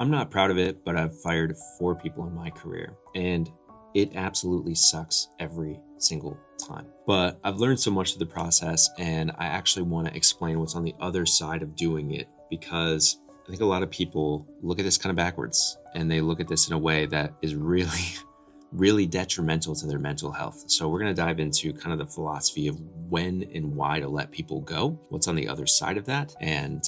I'm not proud of it, but I've fired 4 people in my career, and it absolutely sucks every single time. But I've learned so much of the process, and I actually want to explain what's on the other side of doing it, because I think a lot of people look at this kind of backwards, and they look at this in a way that is really really detrimental to their mental health. So we're going to dive into kind of the philosophy of when and why to let people go, what's on the other side of that, and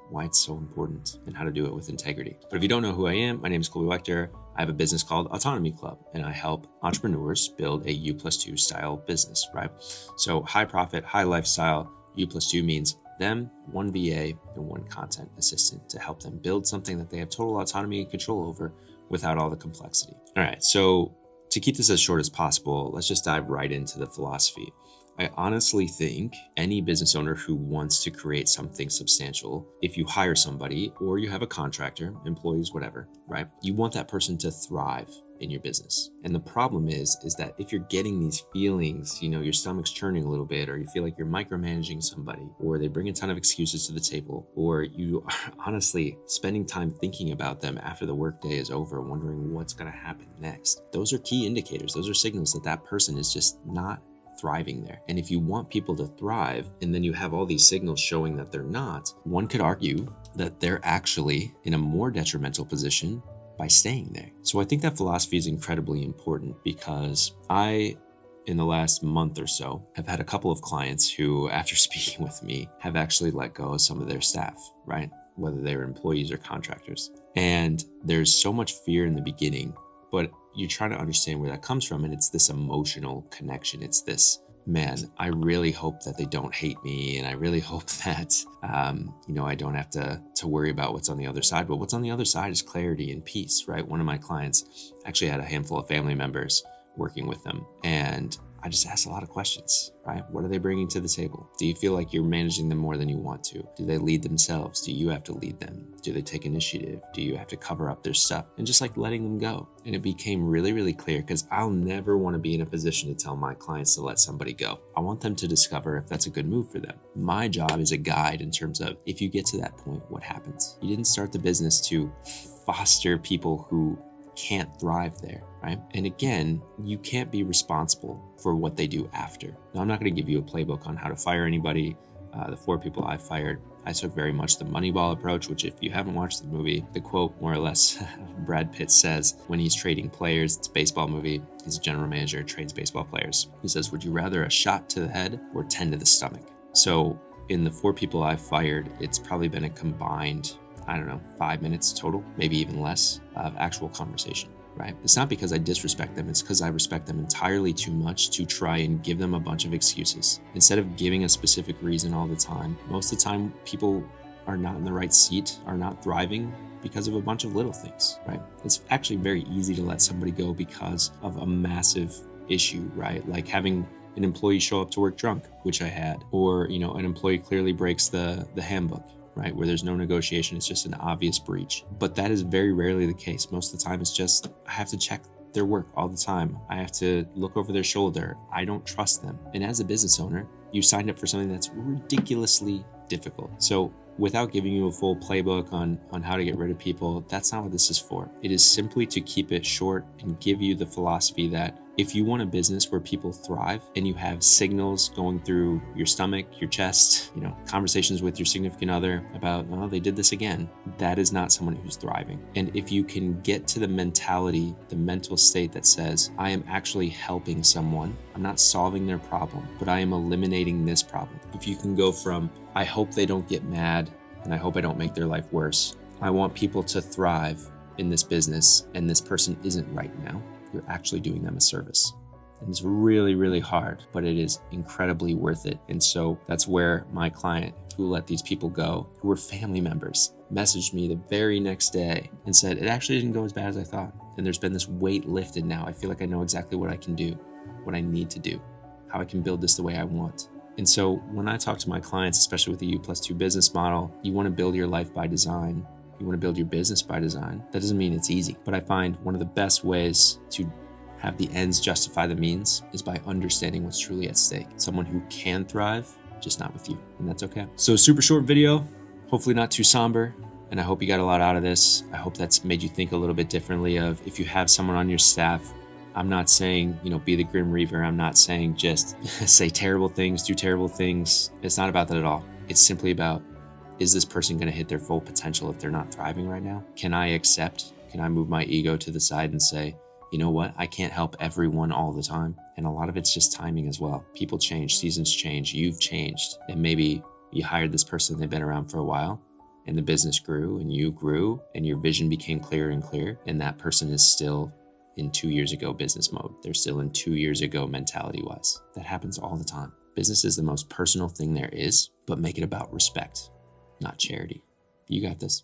why it's so important, and how to do it with integrity. But if you don't know who I am, my name is Colby. I have a business called Autonomy Club, and I help entrepreneurs build a U+2 style business, right? So high profit, high lifestyle. U+2 means them, one VA, and one content assistant to help them build something that they have total autonomy and control over without all the complexity. All right, so to keep this as short as possible, let's just dive right into the philosophy. I honestly think any business owner who wants to create something substantial, if you hire somebody or you have a contractor, employees, whatever, right? You want that person to thrive in your business. And the problem is that if you're getting these feelings, your stomach's churning a little bit, or you feel like you're micromanaging somebody, or they bring a ton of excuses to the table, or you are honestly spending time thinking about them after the workday is over, wondering what's going to happen next. Those are key indicators. Those are signals that that person is just not thriving there. And if you want people to thrive, and then you have all these signals showing that they're not, one could argue that they're actually in a more detrimental position by staying there. So I think that philosophy is incredibly important, because I, in the last month or so, have had a couple of clients who, after speaking with me, have actually let go of some of their staff, right? Whether they're employees or contractors. And there's so much fear in the beginning, but you're trying to understand where that comes from. And it's this emotional connection. It's this, man, I really hope that they don't hate me. And I really hope that, I don't have to worry about what's on the other side. But what's on the other side is clarity and peace, right? One of my clients actually had a handful of family members working with them. And I just asked a lot of questions, right? What are they bringing to the table? Do you feel like you're managing them more than you want to? Do they lead themselves? Do you have to lead them? Do they take initiative? Do you have to cover up their stuff? And just like letting them go. And it became really, really clear, because I'll never want to be in a position to tell my clients to let somebody go. I want them to discover if that's a good move for them. My job is a guide in terms of, if you get to that point, what happens? You didn't start the business to foster people who can't thrive there, right? And again, you can't be responsible for what they do after. Now, I'm not going to give you a playbook on how to fire anybody. The 4 people I fired, I took very much the Moneyball approach, which, if you haven't watched the movie, the quote, more or less, Brad Pitt says when he's trading players, it's a baseball movie, he's a general manager, trades baseball players. He says, would you rather a shot to the head or 10 to the stomach? So in the 4 people I fired, it's probably been a combined, 5 minutes total, maybe even less, of actual conversation, right? It's not because I disrespect them. It's because I respect them entirely too much to try and give them a bunch of excuses. Instead of giving a specific reason all the time, most of the time people are not in the right seat, are not thriving because of a bunch of little things, right? It's actually very easy to let somebody go because of a massive issue, right? Like having an employee show up to work drunk, which I had, or, an employee clearly breaks the handbook, right? Where there's no negotiation, it's just an obvious breach. But that is very rarely the case. Most of the time, it's just, I have to check their work all the time. I have to look over their shoulder. I don't trust them. And as a business owner, you signed up for something that's ridiculously difficult. So without giving you a full playbook on how to get rid of people, that's not what this is for. It is simply to keep it short and give you the philosophy that if you want a business where people thrive, and you have signals going through your stomach, your chest, conversations with your significant other about, oh, they did this again, that is not someone who's thriving. And if you can get to the mentality, the mental state that says, I am actually helping someone, I'm not solving their problem, but I am eliminating this problem. If you can go from, I hope they don't get mad, and I hope I don't make their life worse, I want people to thrive in this business, and this person isn't right now, you're actually doing them a service. And it's really, really hard, but it is incredibly worth it. And so that's where my client, who let these people go, who were family members, messaged me the very next day and said, it actually didn't go as bad as I thought. And there's been this weight lifted now. I feel like I know exactly what I can do, what I need to do, how I can build this the way I want. And so when I talk to my clients, especially with the U+2 business model, you want to build your life by design. You want to build your business by design. That doesn't mean it's easy, but I find one of the best ways to have the ends justify the means is by understanding what's truly at stake. Someone who can thrive, just not with you, and that's okay. So super short video, hopefully not too somber. And I hope you got a lot out of this. I hope that's made you think a little bit differently of if you have someone on your staff. I'm not saying, be the Grim Reaper. I'm not saying just say terrible things, do terrible things. It's not about that at all. It's simply about, is this person going to hit their full potential if they're not thriving right now? Can I move my ego to the side and say, you know what? I can't help everyone all the time. And a lot of it's just timing as well. People change, seasons change, you've changed. And maybe you hired this person, they've been around for a while, and the business grew and you grew and your vision became clearer and clearer. And that person is still in 2 years ago business mode. They're still in 2 years ago mentality wise. That happens all the time. Business is the most personal thing there is, but make it about respect, not charity. You got this.